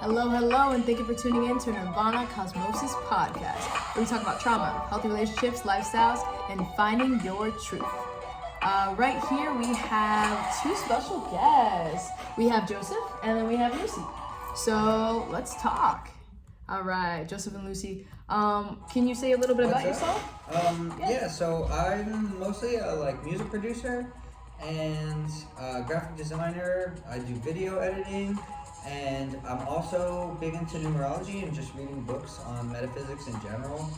Hello, and thank you for tuning in to Nirvana Cosmosis podcast, where we talk about trauma, healthy relationships, lifestyles, and finding your truth. Right here, we have two special guests. We have Joseph, and then we have Luci. So let's talk. All right, Joseph and Luci. Can you say a little bit about yourself? So I'm mostly a music producer and graphic designer. I do video editing, and I'm also big into numerology and just reading books on metaphysics in general.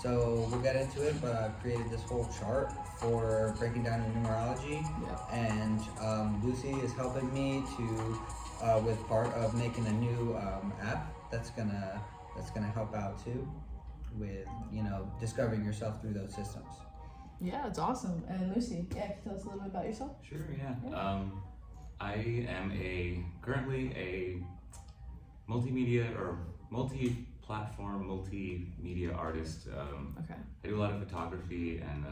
So we'll get into it, but I've created this whole chart for breaking down your numerology, and Luci is helping me with part of making a new app that's gonna help out too with discovering yourself through those systems. Yeah, it's awesome. And Luci, can you tell us a little bit about yourself? Sure, yeah. I am currently a multimedia or multi-platform multimedia artist. I do a lot of photography and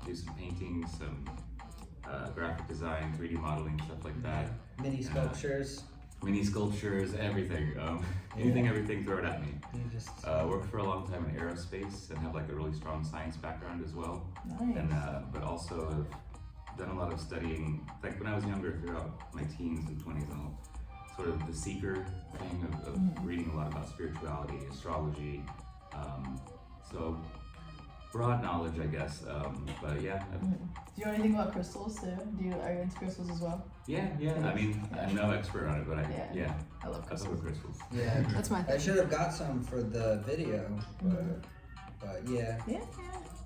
do some painting, some graphic design, 3D modeling, stuff like that. Mini sculptures, everything. Everything, throw it at me. Worked for a long time in aerospace and have a really strong science background as well. Nice. And but also have done a lot of studying, when I was younger, throughout my teens and 20s, and sort of the seeker thing of reading a lot about spirituality, astrology. So broad knowledge, I guess. But yeah. Do you know anything about crystals too? Are you into crystals as well? Yeah. I mean, I'm no expert on it, but I love crystals. I love crystals. Yeah, that's my thing. I should have got some for the video, but yeah. Yeah.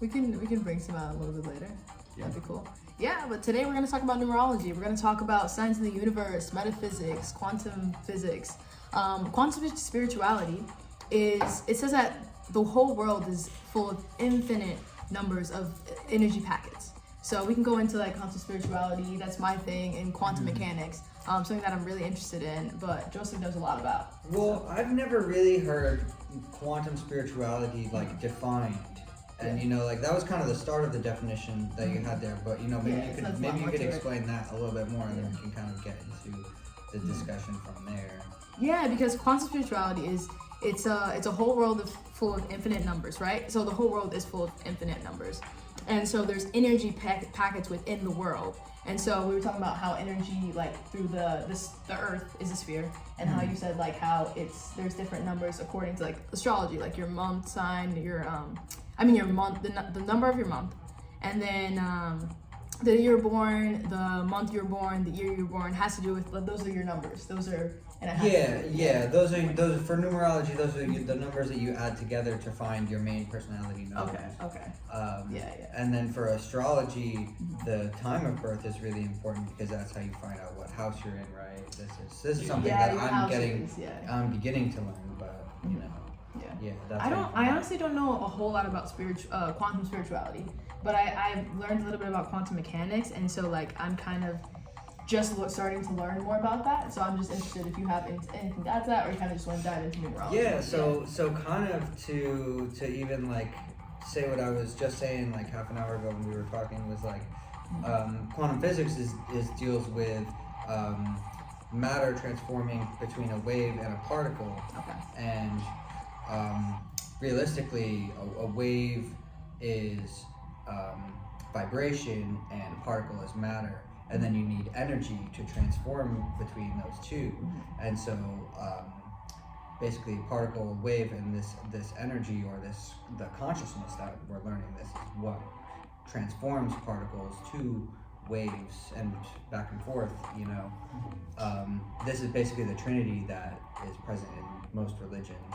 We can bring some out a little bit later. Yeah. That'd be cool. Yeah, but today we're going to talk about numerology. We're going to talk about signs in the universe, metaphysics, quantum physics. Quantum spirituality it says that the whole world is full of infinite numbers of energy packets. So we can go into quantum spirituality, that's my thing, and quantum mechanics, something that I'm really interested in, but Joseph knows a lot about. Well, I've never really heard quantum spirituality defined. And that was kind of the start of the definition that you had there, but maybe you could explain that a little bit more, and then we can kind of get into the discussion from there. Yeah, because quantum spirituality it's a whole world full of infinite numbers, right? So the whole world is full of infinite numbers, and so there's energy packets within the world. And so we were talking about how energy, through the Earth is a sphere, and how you said how there's different numbers according to astrology, your month sign, your month, the number of your month, and then the year you're born, the month you're born, the year you're born has to do with those are your numbers. Those are those are for numerology. Those are the numbers that you add together to find your main personality numbers. Okay. And then for astrology, the time of birth is really important because that's how you find out what house you're in, right? This is something that I'm beginning to learn, but that's I honestly don't know a whole lot about quantum spirituality, but I've learned a little bit about quantum mechanics, and so I'm kind of just starting to learn more about that. So I'm just interested if you have anything to add to that, or you kind of just want to dive into numerology. Yeah. So kind of to even say what I was just saying half an hour ago when we were talking was quantum physics deals with matter transforming between a wave and a particle. Okay. And realistically, a wave is vibration and a particle is matter, and then you need energy to transform between those two. And so basically particle, wave, and this energy, or the consciousness that we're learning, this is what transforms particles to waves and back and forth. This is basically the Trinity that is present in most religions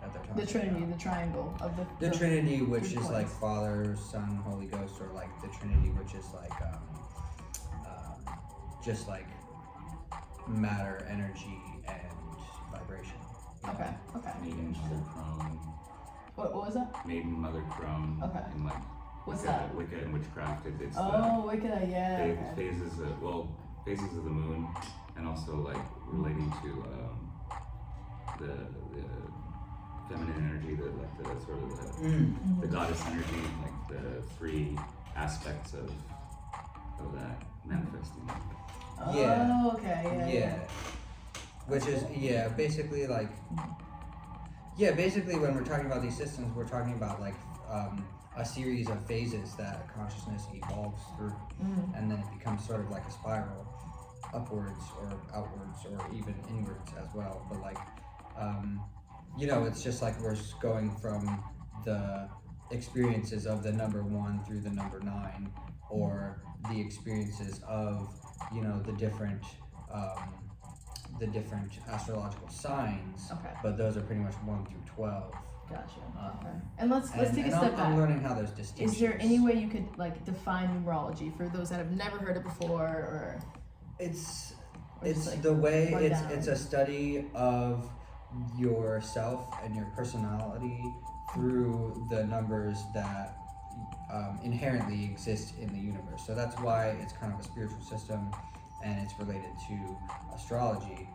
at their time. The Trinity, the triangle of the Trinity, which is Father, Son, Holy Ghost, or the Trinity, which is just matter, energy, and vibration. Okay. Maiden Mother Crone. What was that? Maiden Mother Crone. Okay. And what's that? Wicca and witchcraft. It's Wicca, yeah. Phases of the moon, and also relating to the feminine energy, the sort of the goddess energy, the three aspects of that manifesting. Oh, okay. Yeah. Which is basically like basically when we're talking about these systems, we're talking about like a series of phases that consciousness evolves through, and then it becomes sort of like a spiral, upwards or outwards or even inwards as well. But like, it's just like we're going from the experiences of the number 1 through the number 9, or the experiences of the different astrological signs. Okay. But those are pretty much 1 through 12. Gotcha. Okay. And let's take a step back. I'm learning how there's distinctions. Is there any way you could like define numerology for those that have never heard it before, or? It's like the way it's a study of yourself and your personality through the numbers that inherently exist in the universe. So that's why it's kind of a spiritual system, and it's related to astrology,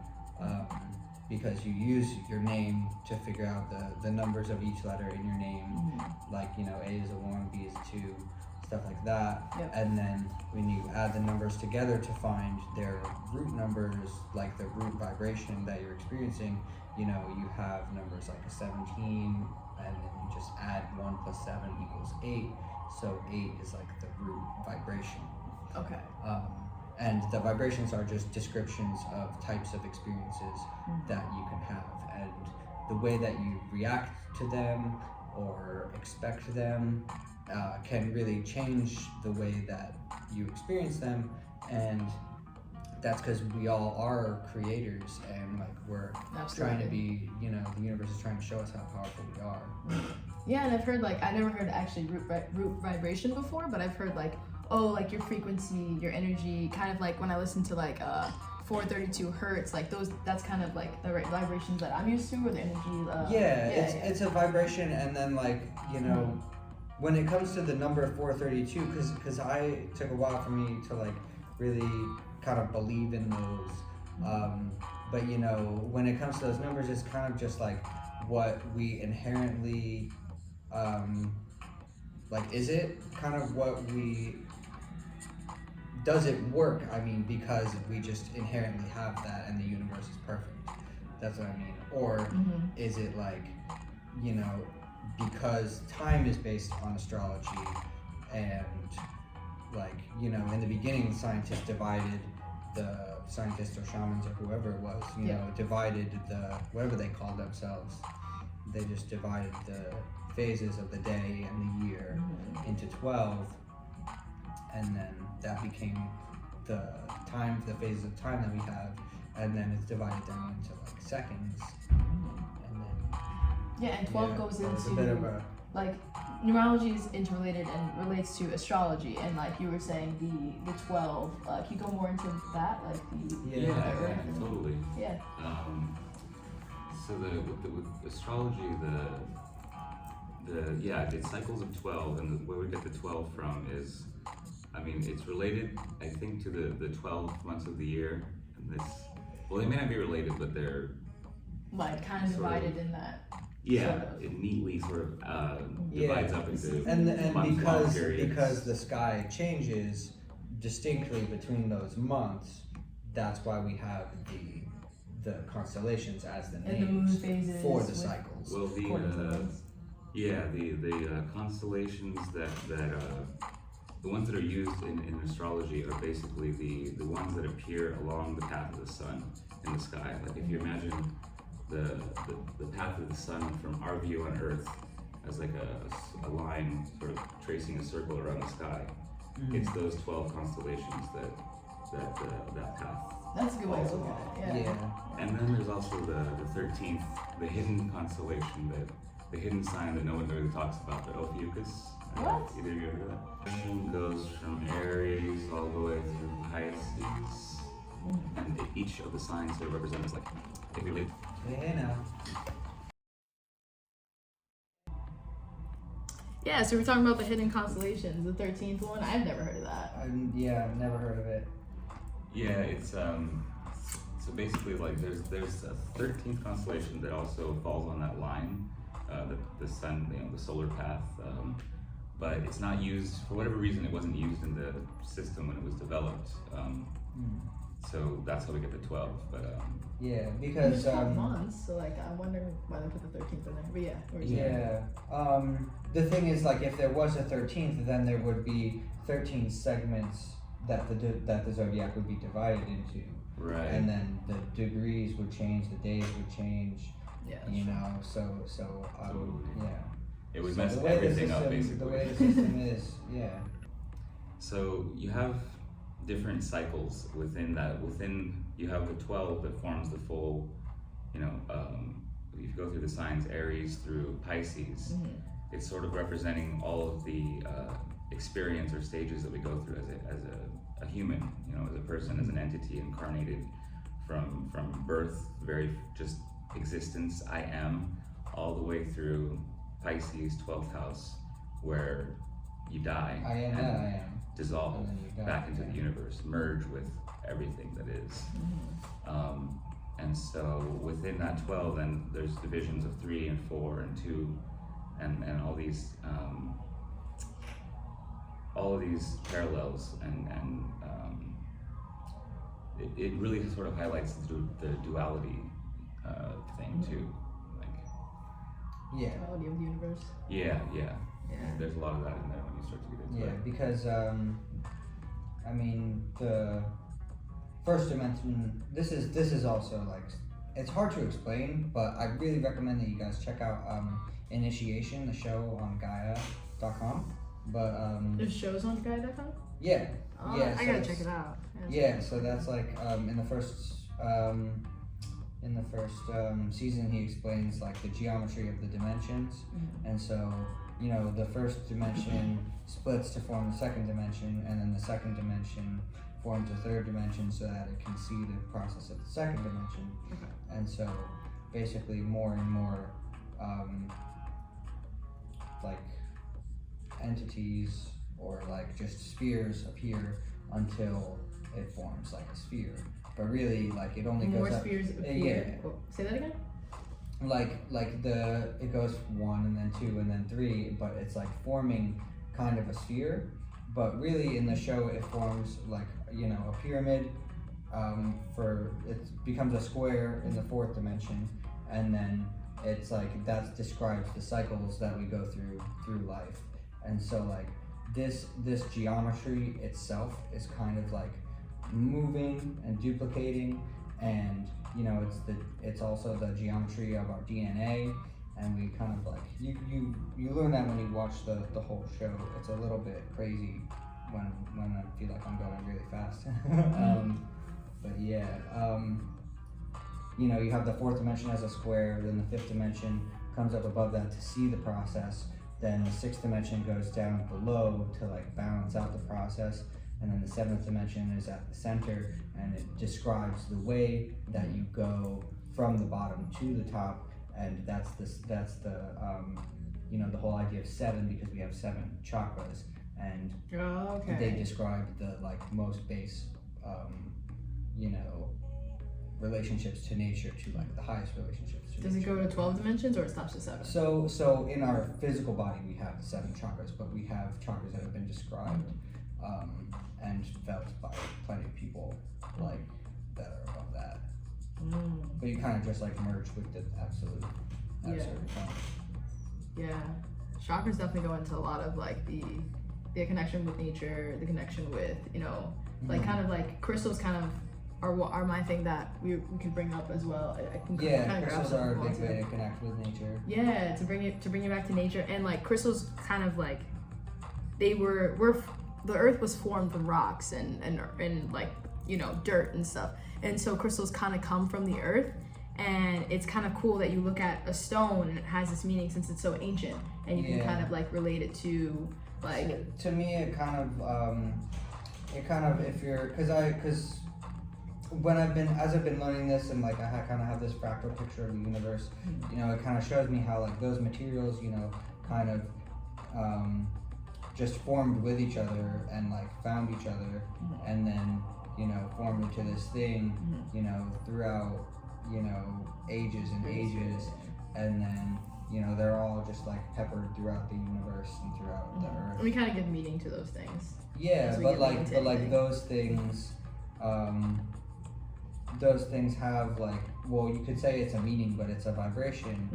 because you use your name to figure out the numbers of each letter in your name. Like, A is a 1, B is a 2, stuff like that. Yep. And then when you add the numbers together to find their root numbers, like the root vibration that you're experiencing, you have numbers like a 17, and then you just add 1 plus 7 equals 8. So 8 is like the root vibration. Okay. And the vibrations are just descriptions of types of experiences that you can have, and the way that you react to them or expect them can really change the way that you experience them. And that's because we all are creators, and like we're trying to be, the universe is trying to show us how powerful we are. Yeah, and I've heard I never heard actually root vibration before, but I've heard like your frequency, your energy, kind of like when I listen to 432 hertz, like that's kind of like the right vibrations that I'm used to, or the energy. It's a vibration, and then when it comes to the number 432, because I took a while for me to really kind of believe in those, but when it comes to those numbers, it's kind of just like what we inherently is it kind of what we. Does it work? I mean, because we just inherently have that, and the universe is perfect. That's what I mean. Or is it because time is based on astrology, and in the beginning, scientists divided the scientists or shamans or whoever it was, divided whatever they called themselves. They just divided the phases of the day and the year into 12. And then that became the phases of time that we have, and then it's divided down into seconds, and then and 12 goes into a bit of a, numerology is interrelated and relates to astrology, and you were saying the 12. Can you go more into that, totally. Yeah. So with astrology, it's cycles of 12, and where we get the 12 from is, it's related, I think, to the 12 months of the year, and they may not be related, but they're kind of divided in that. Yeah, it neatly sort of divides up into and because the sky changes distinctly between those months, that's why we have the constellations as the names for the cycles. Well, the constellations that the ones that are used in astrology are basically the ones that appear along the path of the sun in the sky. Like if you imagine the path of the sun from our view on Earth as a line sort of tracing a circle around the sky, it's those 12 constellations that path. That's a good way to look at it. Yeah. And then there's also the 13th, the hidden constellation, the hidden sign that no one really talks about, the Ophiuchus. What? Either of you ever heard of that? It goes from Aries all the way through Pisces, and each of the signs they represent is if you live. Hey now. Yeah, so we're talking about the hidden constellations, the 13th one. I've never heard of that. I've never heard of it. Yeah, it's so basically there's a 13th constellation that also falls on that line, the sun, the solar path. But it's not used, for whatever reason, it wasn't used in the system when it was developed. So that's how we get the 12. But yeah, because there's 12 months, so like I wonder why they put the 13th in there. But yeah, where's the thing is, like, if there was a 13th, then there would be 13 segments that the zodiac would be divided into. Right. And then the degrees would change, the days would change. Yeah. You know, so yeah. It would So mess the way the everything up, system- basically. The way the system is, yeah. So you have different cycles within that. You have the 12 that forms the full, if you go through the signs Aries through Pisces, it's sort of representing all of the experience or stages that we go through as a human, as a person, as an entity incarnated from birth, very just existence, I am, all the way through Pisces 12th house, where you die I am that I am. dissolve And then you die, back into the yeah. universe, merge with everything that is. And so within that 12, then there's divisions of 3 and 4 and 2, and all of these parallels, and it really sort of highlights the duality thing too. Yeah. Quality of the universe. Yeah. Yeah. There's a lot of that in there when you start to get into Yeah, it. because the first dimension. This is also like, it's hard to explain, but I really recommend that you guys check out Initiation, the show on Gaia.com. But There's shows on Gaia.com? yeah, Oh, yeah. I gotta check it out. Yeah, so that's like in the first season, he explains like the geometry of the dimensions, and so the first dimension splits to form the second dimension, and then the second dimension forms a third dimension so that it can see the process of the second dimension. Okay. And so basically more and more like entities or like just spheres appear until it forms like a sphere. But really, like, it only More goes up. spheres appear. Oh, say that again? It goes 1 and then 2 and then 3, but it's like forming kind of a sphere. But really, in the show, it forms like a pyramid. It becomes a square in the 4th dimension, and then it's like that describes the cycles that we go through life. And so like this geometry itself is kind of like moving and duplicating, and it's also the geometry of our DNA, and we kind of like you learn that when you watch the whole show. It's a little bit crazy when I feel like I'm going really fast. But yeah, you have the 4th dimension as a square, then the 5th dimension comes up above that to see the process, then the 6th dimension goes down below to like balance out the process, and then the 7th dimension is at the center, and it describes the way that you go from the bottom to the top, and that's the the whole idea of 7, because we have 7 chakras, and they describe the like most base relationships to nature, to like the highest relationships to Does nature. it go to 12 dimensions or it stops at 7? So in our physical body we have the 7 chakras, but we have chakras that have been described and felt by plenty of people like that are above that. But you kind of just like merge with the absolute. Yeah. Chakras definitely go into a lot of like the connection with nature, the connection with like kind of like crystals kind of are my thing that we can bring up as well. I can kind of crystals are a big way to connect with nature. Yeah, to bring it back to nature, and like crystals kind of like the earth was formed from rocks and like dirt and stuff, and so crystals kind of come from the earth, and it's kind of cool that you look at a stone and it has this meaning since it's so ancient, and you can kind of like relate it to like. To me, it kind of if you're because as I've been learning this, and like I kind of have this fractal picture of the universe, it kind of shows me how like those materials, kind of just formed with each other and like found each other, and then formed into this thing, throughout ages and ages, and then they're all just like peppered throughout the universe and throughout the earth. And we kind of give meaning to those things. Yeah, but like those things, those things have like, well, you could say it's a meaning, but it's a vibration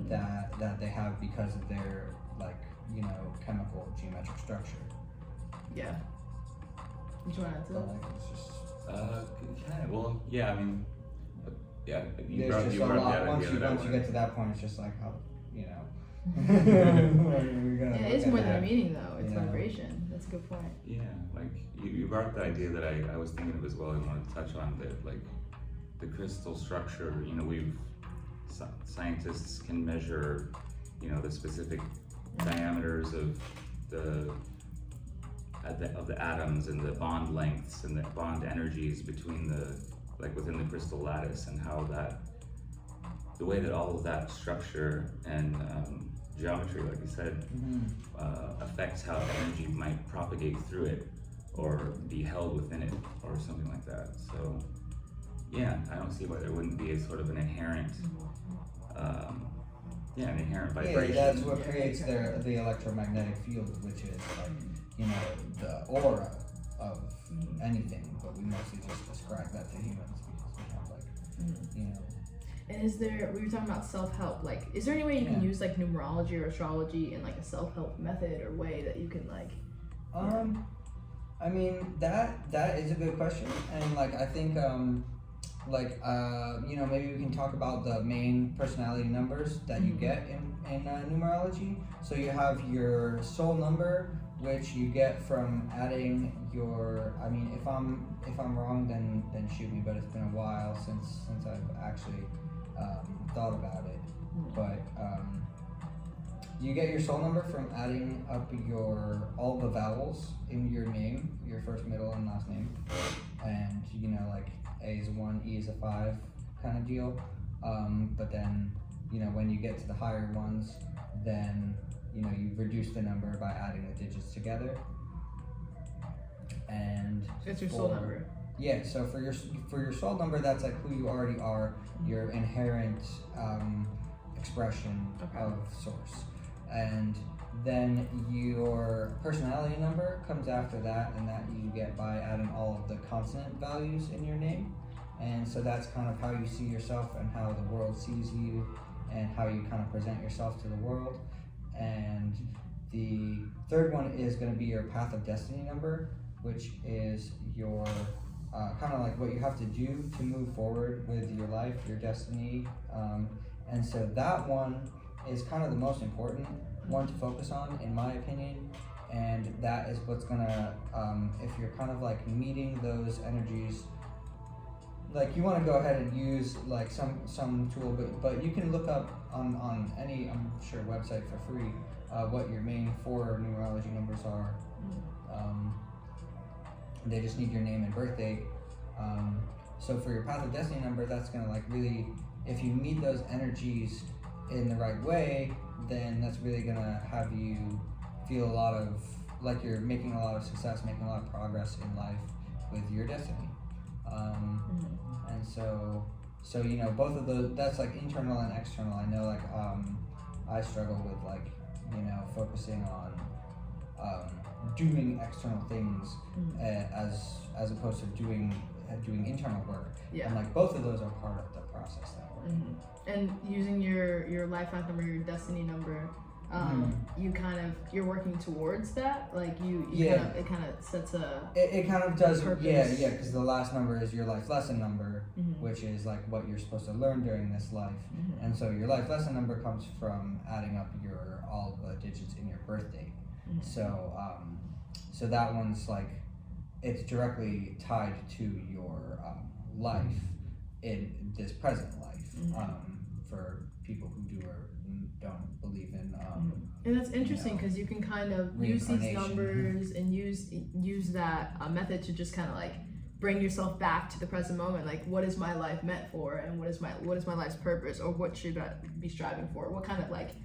that they have because of their like, you know, chemical geometric structure. Yeah. You want to add to that? Like, it's just, well, yeah, I mean, yeah. there's just a lot. Once you get to that point, it's just like how, you know. Yeah, it's more than a meaning though. It's vibration. That's a good point. Yeah, like you brought up the idea that I was thinking of as well. I wanted to touch on that, like the crystal structure. You know, scientists can measure, you know, the specific diameters of the atoms and the bond lengths and the bond energies between within the crystal lattice, and how the way that all of that structure and geometry, like you said, affects how energy might propagate through it or be held within it or something like that. So yeah, I don't see why there wouldn't be a sort of an inherent vibration. Yeah, that's what creates the electromagnetic field, which is like, you know, the aura of anything, but we mostly just describe that to humans because we have like, you know. And we were talking about self-help, like, is there any way you can use like numerology or astrology in like a self-help method or way that you can like? I mean, that is a good question, and like I think you know, maybe we can talk about the main personality numbers that you get in numerology. So you have your soul number, which you get from adding your. I mean, if I'm wrong, then shoot me. But it's been a while since I've actually thought about it. But you get your soul number from adding up all the vowels in your name, your first, middle, and last name, and you know, like A is a 1, E is a 5 kind of deal. But then, you know, when you get to the higher ones, then, you know, you reduce the number by adding the digits together. And it's your soul number. Yeah, so for your soul number, that's like who you already are, your inherent expression of source. And then your personality number comes after that, and that you get by adding all of the consonant values in your name. And so that's kind of how you see yourself and how the world sees you and how you kind of present yourself to the world. And the third one is going to be your path of destiny number, which is your kind of like what you have to do to move forward with your life, your destiny. And so that one is kind of the most important one to focus on, in my opinion. And that is what's gonna, if you're kind of like meeting those energies, like you want to go ahead and use like some tool, but you can look up on any, I'm sure, website for free what your main 4 numerology numbers are. They just need your name and birth date. So for your path of destiny number, that's gonna like really, if you meet those energies in the right way, then that's really gonna have you feel a lot of like you're making a lot of success, making a lot of progress in life with your destiny. And so you know, both of those, that's like internal and external. I know like I struggle with like, you know, focusing on doing external things as opposed to doing internal work. And like both of those are part of the process that we're in. And using your life path number, your destiny number, you're working towards that, like it kind of sets it kind of does purpose. Because the last number is your life lesson number, which is like what you're supposed to learn during this life. And so your life lesson number comes from adding up all the digits in your birth date. So that one's like, it's directly tied to your life in this present life. For people who do or don't believe in and that's interesting because you can kind of use these numbers and use that method to just kind of like bring yourself back to the present moment. Like, what is my life meant for, and what is my life's purpose, or what should I be striving for? What kind of like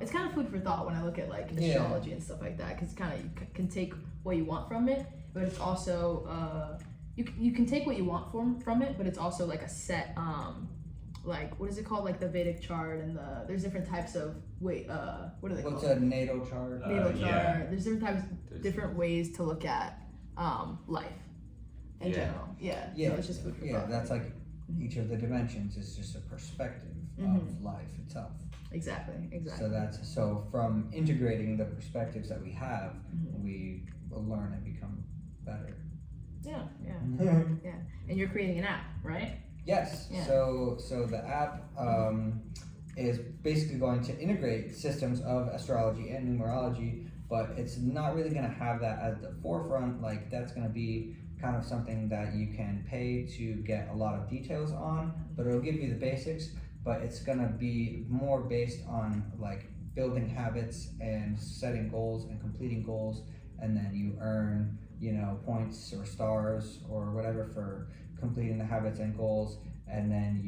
it's kind of food for thought when I look at like astrology and stuff like that, because kind of you can take what you want from it, but it's also you can take what you want from it, but it's also like a set like, what is it called, like the Vedic chart, and there's different types of what are they called? What's a natal chart? There's different ways to look at life in general. So it's just food for thought. That's like each of the dimensions is just a perspective of life itself. Exactly. So from integrating the perspectives that we have, we will learn and become better. Yeah. And you're creating an app, right? Yes. Yeah. So the app is basically going to integrate systems of astrology and numerology, but it's not really going to have that at the forefront. Like, that's going to be kind of something that you can pay to get a lot of details on, but it'll give you the basics. But it's going to be more based on like building habits and setting goals and completing goals, and then you earn, points or stars or whatever for completing the habits and goals. And then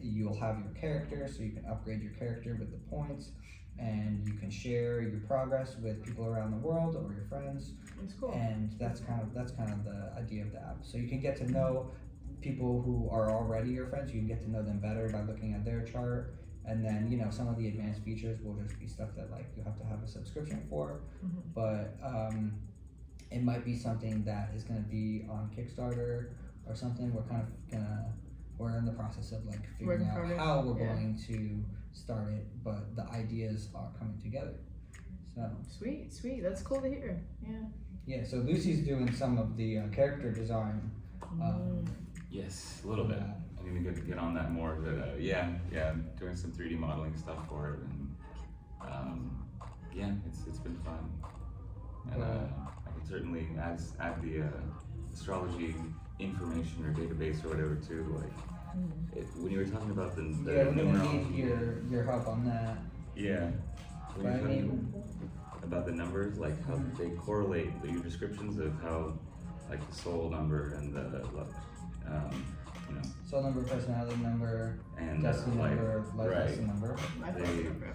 you'll have your character, so you can upgrade your character with the points, and you can share your progress with people around the world or your friends. That's cool. And that's kind of the idea of the app. So you can get to know people who are already your friends. You can get to know them better by looking at their chart. And then, some of the advanced features will just be stuff that like you have to have a subscription for. But it might be something that is going to be on Kickstarter or something. We're in the process of like figuring out how we're going to start it, but the ideas are coming together. So sweet. That's cool to hear. Yeah. So Luci's doing some of the character design. Yes, a little bit. I need to get on that more. But doing some 3D modeling stuff for it, and it's been fun. And I can certainly add the astrology information or database or whatever too. Like when you were talking about the we're gonna need your help on that. Yeah. When you're talking about the numbers, like how they correlate, your descriptions of how, like the soul number and the soul number, personality number, and destiny number, life lesson number.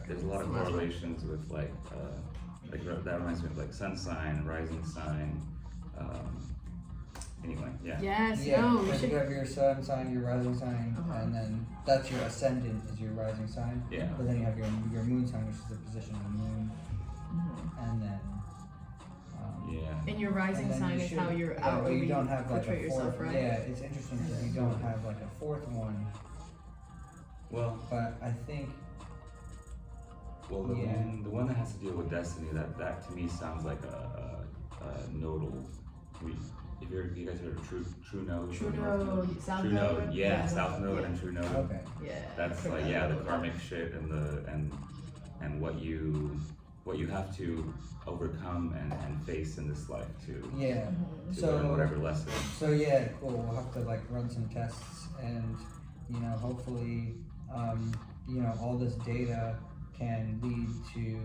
There's a lot of correlations with like that reminds me of like sun sign, rising sign. Anyway, yeah. Yes. You have your sun sign, your rising sign, and then that's your ascendant is your rising sign. Yeah. But then you have your moon sign, which is the position of the moon, and then. And your rising sign is how you're outwardly you don't have like portray yourself, right? Yeah, it's interesting because you don't have like a fourth one. Well, but I think. Well, the one that has to deal with destiny, that to me sounds like a nodal. If you guys heard of True Node? South Node. Node. Yeah, South Node and True Node. Okay. Yeah. That's like the karmic shit and what you have to overcome and face in this life to learn whatever lesson. So cool. We'll have to like run some tests, and hopefully all this data can lead to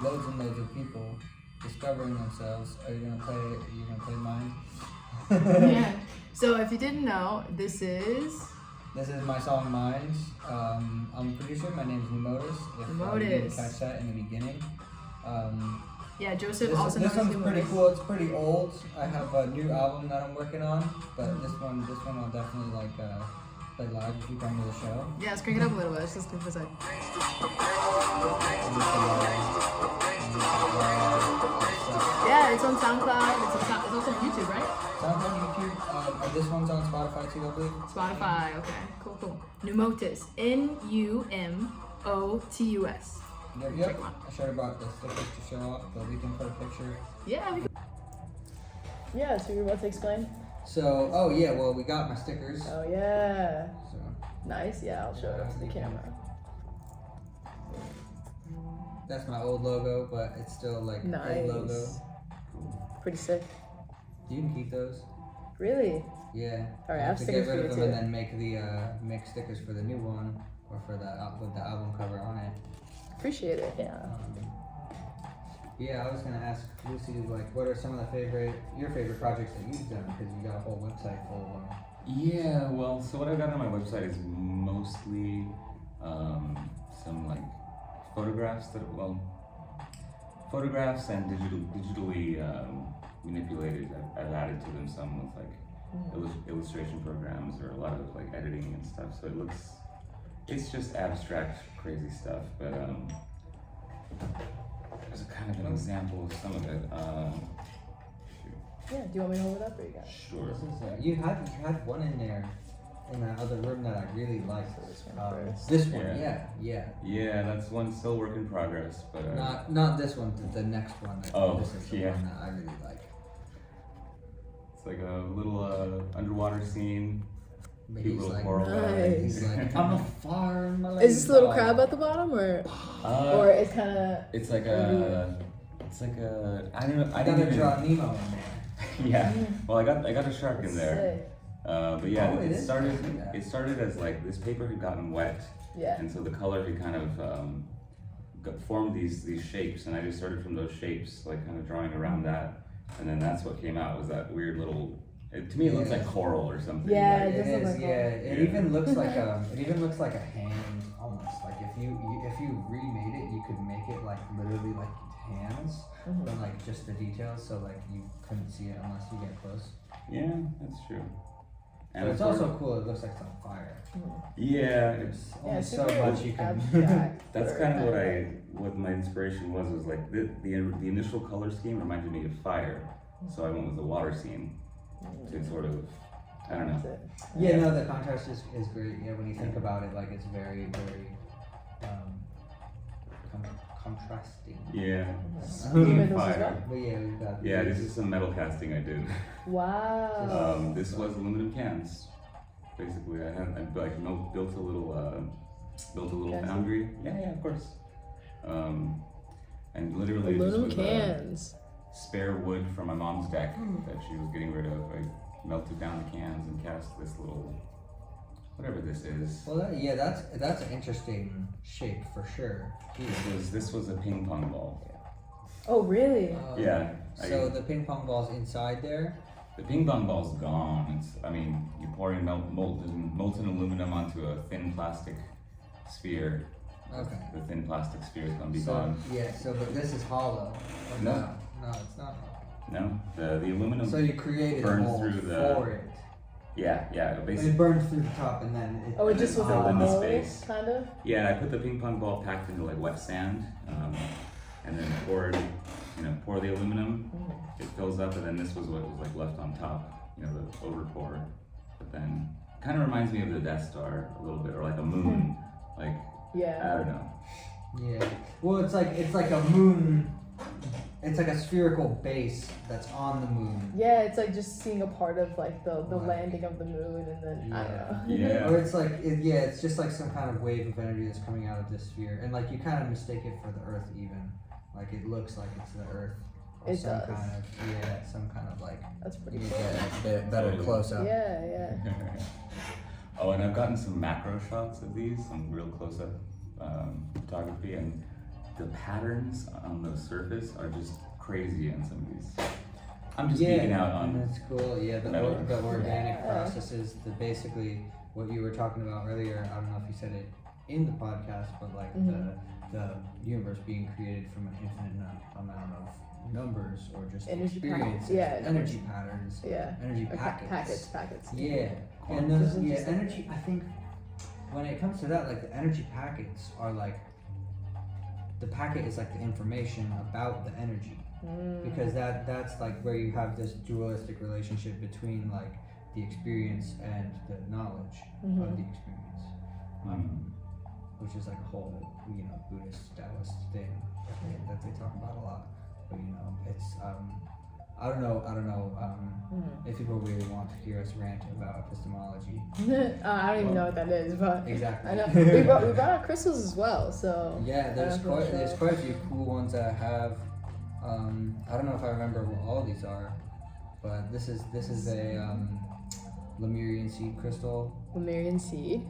loads and loads of people discovering themselves. Are you gonna play mine? Yeah. So if you didn't know, this is my song Minds. I'm a producer. My name is Numotus. If you didn't catch that in the beginning. Joseph this knows one's Numotus. pretty cool. It's pretty old. I have a new album that I'm working on, but this one I'll definitely like play live if you come to the show. Yeah, let's crank it up a little bit. Let's just give it a sec. Yeah, it's on Soundcloud. It's also on YouTube, right? SoundCloud, YouTube. This one's on Spotify too, I believe. Spotify. Okay. Cool. Numotus. Numotus. Yep. I should have brought the stickers to show off, but we can put a picture. Yeah. Yeah. So you're about to explain. So, well, we got my stickers. Oh yeah. So. Nice. Yeah, I'll show it up to the camera. That's my old logo, but it's still like old logo. Pretty sick. You can keep those. Really? Yeah. All right, I have to stickers get rid for of you them too. and then make stickers for the new one, or for with the album cover on it. Appreciate it. Yeah. I was gonna ask Luci, like, what are some of your favorite projects that you've done? Because you got a whole website full of them. Yeah, well, so what I got on my website is mostly some like photographs and digitally manipulated. I've added to them some with like illustration programs or a lot of like editing and stuff. So it's just abstract, crazy stuff. But there's a kind of an example of some of it. Yeah. Do you want me to hold it up, or you got it? Sure. This is, you had one in there in that other room that I really liked. So this one first. This one, Yeah. yeah. That's one still work in progress, but Not this one, the next one. This is the one that I really like. It's like a little underwater scene. But Cute he's little like, coral guy. he's like, I'm a fire in my Is this a little crab at the bottom, or it's kind of? It's like a. I don't know. I gotta didn't draw Nemo in there. Yeah. Well, I got a shark in there. But yeah, Oh, it started as like this paper had gotten wet. Yeah. And so the color had kind of formed these shapes, and I just started from those shapes, like kind of drawing around that, and then that's what came out was that weird little. To me, it looks like coral or something. Yeah, like, it does look like It even looks like a hand almost. Like if you remade it, you could make it like literally like hands, but like just the details, so like you couldn't see it unless you get close. Yeah, that's true. And it's also cool. It looks like it's on fire. Yeah, There's only so much you can. That's kind of what my inspiration was like the initial color scheme reminded me of fire, so I went with the water scene to sort of, I don't know. Yeah, no, the contrast is great. Yeah, when you think about it, like it's very contrasting. Yeah, Metal fire. But yeah, we've got. Yeah, this is some metal casting I did. Wow. This was aluminum cans. Basically, I built a little foundry. Yeah, of course. And literally Aluminum just with cans. Spare wood from my mom's deck that she was getting rid of. I melted down the cans and cast this little, whatever this is. Well, that's an interesting shape for sure. This was a ping pong ball. Oh, really? Yeah. So the ping pong ball's inside there. The ping pong ball's gone. You pour in molten aluminum onto a thin plastic sphere. Okay. The thin plastic sphere is gonna be gone. Yeah. So, but this is hollow. No, it's not hollow. No, the aluminum. So you created a mold for it. Yeah. Basically, it burns through the top and then. It just was filled a in the mold, space. kind of. Yeah, I put the ping pong ball packed into like wet sand, and then pour the aluminum. It fills up, and then this was what was like left on top. The over pour. But then, kind of reminds me of the Death Star a little bit, or like a moon. Like. Yeah. I don't know. Yeah. Well, it's like a moon. It's like a spherical base that's on the moon. Yeah, it's like just seeing a part of like the landing of the moon, and then I don't know. Yeah. Or it's like it's just like some kind of wave of energy that's coming out of this sphere, and like you kind of mistake it for the Earth even. Like it looks like it's the Earth. Or It some does. Some kind of like. That's pretty You cool. get a better close up. Yeah. Oh, and I've gotten some macro shots of these, some real close-up photography, and the patterns on the surface are just crazy in some of these. I'm just geeking out on. That's cool. Yeah, the metal. organic processes, basically what you were talking about earlier. I don't know if you said it in the podcast, but like the universe being created from an infinite amount of numbers or just Energy experiences, energy patterns, energy packets. Packets. Yeah, and those energy. I think when it comes to that, like the energy packets are like the packet is like the information about the energy, because that's like where you have this dualistic relationship between like the experience and the knowledge of the experience, which is like a whole Buddhist Taoist thing that they talk about a lot. But it's I don't know if people really want to hear us rant about epistemology. I don't even know what that is, but Exactly. I know we brought out crystals as well, so Yeah, there's quite a few cool ones that have. I don't know if I remember what all these are, but this is a Lemurian seed crystal. Lemurian seed.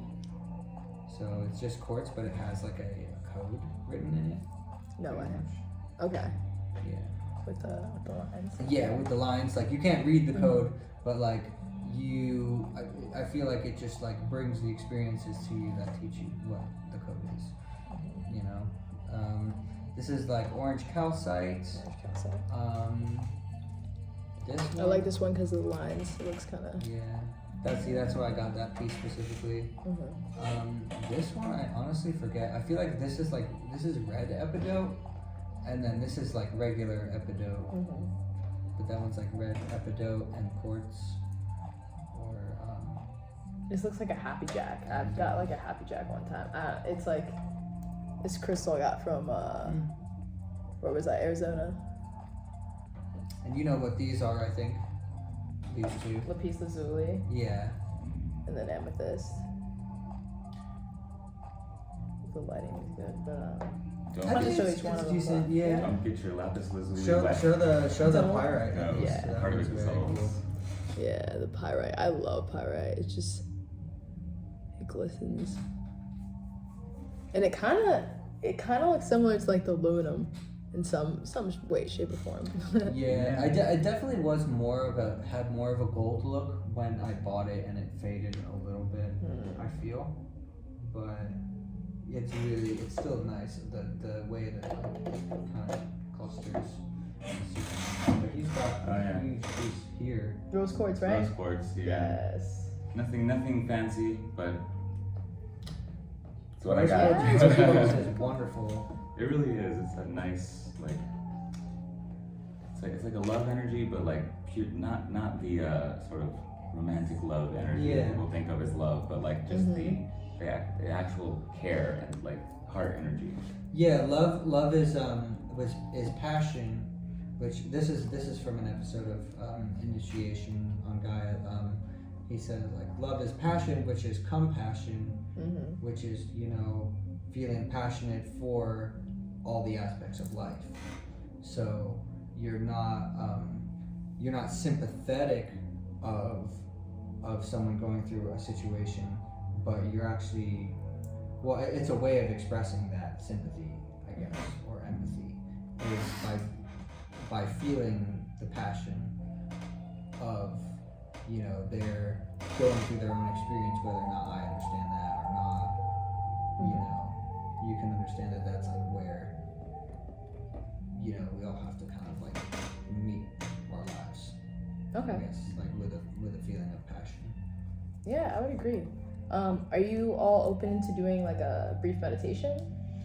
So it's just quartz, but it has like a code written in it. No way. Much. Okay. Yeah. With the lines. Yeah, with the lines, like you can't read the code, but like I feel like it just like brings the experiences to you that teach you what the code is. This is like orange calcite. This one. I like this one because of the lines. It looks kind of. Yeah, that's why I got that piece specifically. This one I honestly forget. I feel like this is red epidote, and then this is like regular epidote. but that one's like red epidote and quartz. Or this looks like a happy jack. I've got like a happy jack one time. It's like this crystal I got from where was that, Arizona? and you know what these are, I think. These two. Lapis lazuli. Yeah. And then amethyst. The lighting is good, but Don't I'll just show it's each one of them. decent, but- yeah. Don't get your lapis lazuli Show wet. the Don't- pyrite. No, Yeah. That part of one's it very dissolves. cool. Yeah, the pyrite. I love pyrite. It's just it glistens, and it kind of looks similar to like the aluminum in some way, shape, or form. Yeah, it definitely was had more of a gold look when I bought it, and it faded a little bit. I feel, but it's still nice. The way that it kind of clusters. But he's got he's here. Rose quartz, right? Rose quartz, yeah. Yes. Nothing fancy, but it's what I Rose got. quartz is wonderful. It really is. It's a nice it's like a love energy, but like pure, not the sort of romantic love energy that people think of as love, but like just the actual care and like heart energy. Yeah, love is passion, which this is from an episode of Initiation on Gaia. He says like love is passion, which is compassion, which is feeling passionate for all the aspects of life. So you're not sympathetic of someone going through a situation, but you're actually, well, it's a way of expressing that sympathy, I guess, or empathy, is by feeling the passion of, they're going through their own experience, whether or not I understand that or not. You can understand that that's like where, we all have to kind of like meet our lives. Okay. I guess, like with a feeling of passion. Yeah, I would agree. Are you all open to doing like a brief meditation?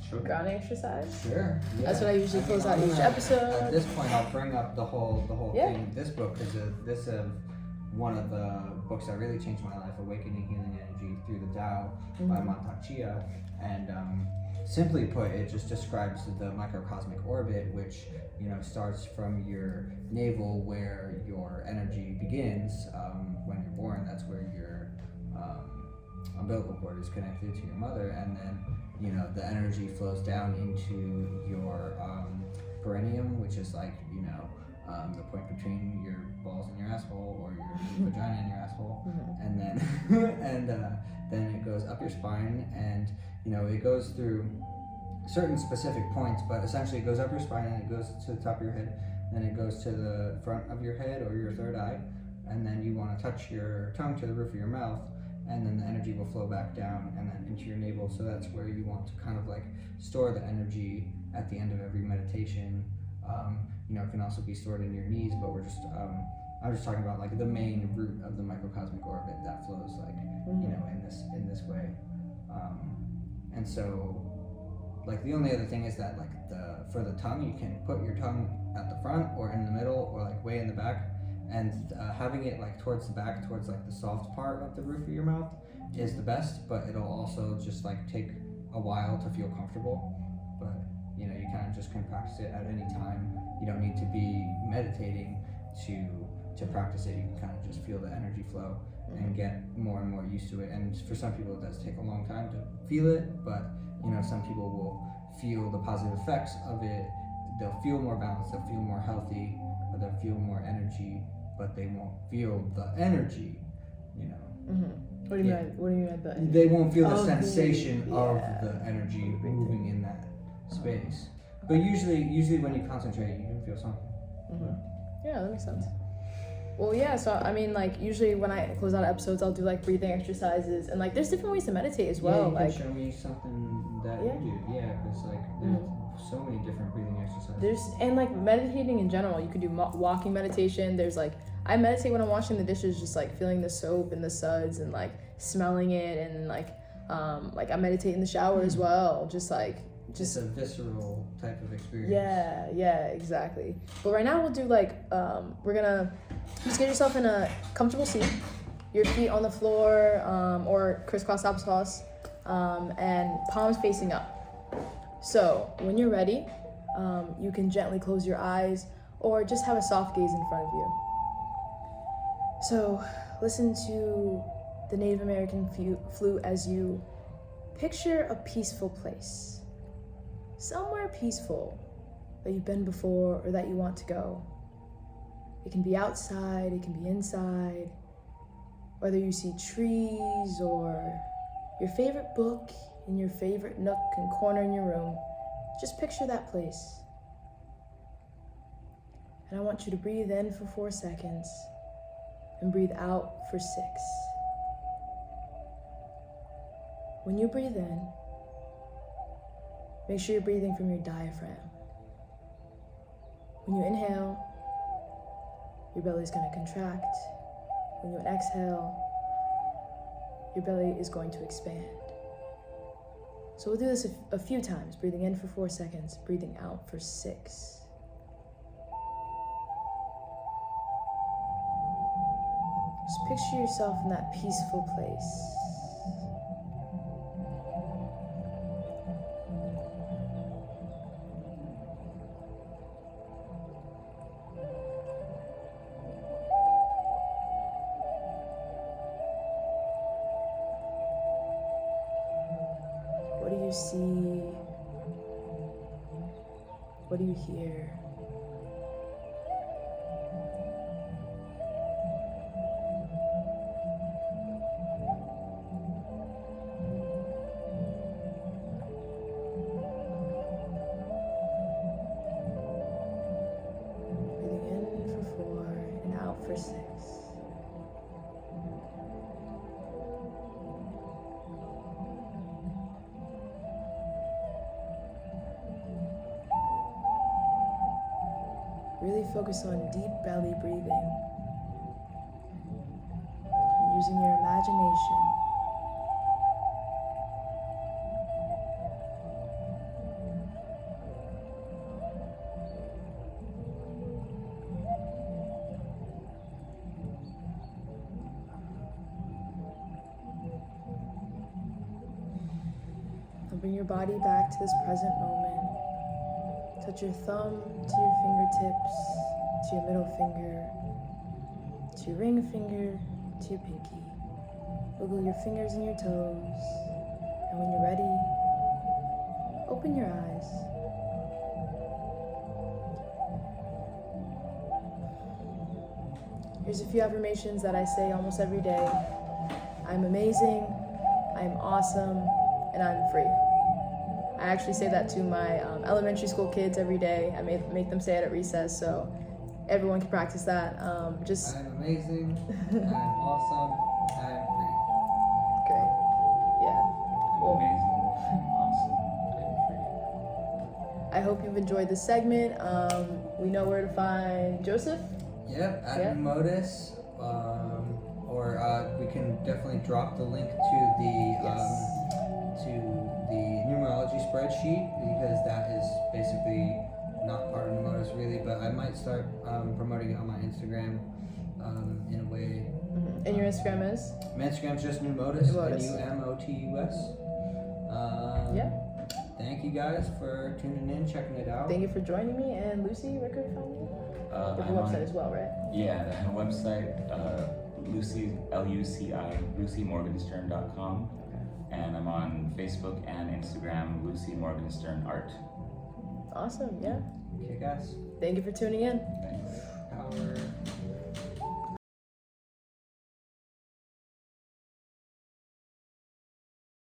Sure. Grounding exercise? Sure. Yeah. That's what I usually close out each episode. At this point, I'll bring up the whole thing. This book is one of the books that really changed my life, Awakening Healing Energy Through the Tao by Mantak Chia. And simply put, it just describes the microcosmic orbit, which starts from your navel, where your energy begins when you're born. That's where your umbilical cord is connected to your mother, and then the energy flows down into your perineum, which is like the point between your balls and your asshole, or your vagina and your asshole, and then then it goes up your spine, and it goes through certain specific points, but essentially it goes up your spine and it goes to the top of your head, then it goes to the front of your head or your third eye, and then you want to touch your tongue to the roof of your mouth, and then the energy will flow back down and then into your navel. So that's where you want to kind of like store the energy at the end of every meditation. It can also be stored in your knees, but I'm just talking about like the main root of the microcosmic orbit that flows like in this way. And so like the only other thing is that like for the tongue, you can put your tongue at the front or in the middle or like way in the back, and having it like towards the back, towards like the soft part of the roof of your mouth is the best, but it'll also just like take a while to feel comfortable. But you kind of just can practice it at any time. You don't need to be meditating to practice it. You can kind of just feel the energy flow and get more and more used to it. And for some people, it does take a long time to feel it, but some people will feel the positive effects of it. They'll feel more balanced, they'll feel more healthy, or they'll feel more energy, but they won't feel the energy, What do you mean? What do you mean by that? They won't feel the sensation of the energy moving in that space. But usually when you concentrate, you can feel something. Yeah, that makes sense. Well, yeah, so I mean, like, usually when I close out episodes, I'll do like breathing exercises, and like there's different ways to meditate as well. Yeah, you like, can show me something that you do. Yeah, because like there's so many different breathing exercises. And like meditating in general, you could do walking meditation. There's like, I meditate when I'm washing the dishes, just like feeling the soap and the suds and like smelling it, and like I meditate in the shower as well, just like just a visceral type of experience. Yeah, exactly. But right now we'll do like, we're gonna just get yourself in a comfortable seat, your feet on the floor, or crisscross applesauce, and palms facing up. So when you're ready, you can gently close your eyes or just have a soft gaze in front of you. So listen to the Native American flute as you picture a peaceful place. Somewhere peaceful that you've been before or that you want to go. It can be outside, it can be inside, whether you see trees or your favorite book in your favorite nook and corner in your room. Just picture that place. And I want you to breathe in for 4 seconds and breathe out for 6. When you breathe in, make sure you're breathing from your diaphragm. When you inhale, your belly is going to contract. When you exhale, your belly is going to expand. So we'll do this a few times, breathing in for 4 seconds, breathing out for 6. Just picture yourself in that peaceful place. What do you see? What do you hear? Breathing in for 4 and out for 6. Really focus on deep belly breathing. Using your imagination. And bring your body back to this present moment. Touch your thumb to your fingertips, to your middle finger, to your ring finger, to your pinky. Wiggle your fingers and your toes. And when you're ready, open your eyes. Here's a few affirmations that I say almost every day. I'm amazing, I'm awesome, and I'm free. I actually say that to my elementary school kids every day. I make them say it at recess, so everyone can practice that. I'm amazing, I'm awesome, I'm free. Great. Yeah. I'm amazing, I'm awesome, I'm free. I hope you've enjoyed this segment. We know where to find Joseph. Yep, at Yep. Numotus, or we can definitely drop the link to the numerology spreadsheet, because that is basically not part of Numotus really, but I might start promoting it on my Instagram in a way. Mm-hmm. And your Instagram is? My Instagram's just Numotus, Numotus. Numotus. Yeah. Thank you guys for tuning in, checking it out. Thank you for joining me. And Lucy, where can we find you? You have a I'm website on- as well, right? Yeah, I have a website, Luci, L-U-C-I, LuciMorgenstern.com. And I'm on Facebook and Instagram, Luci Morgenstern Art. Awesome, yeah. Okay, guys. Thank you for tuning in. Thanks. Power.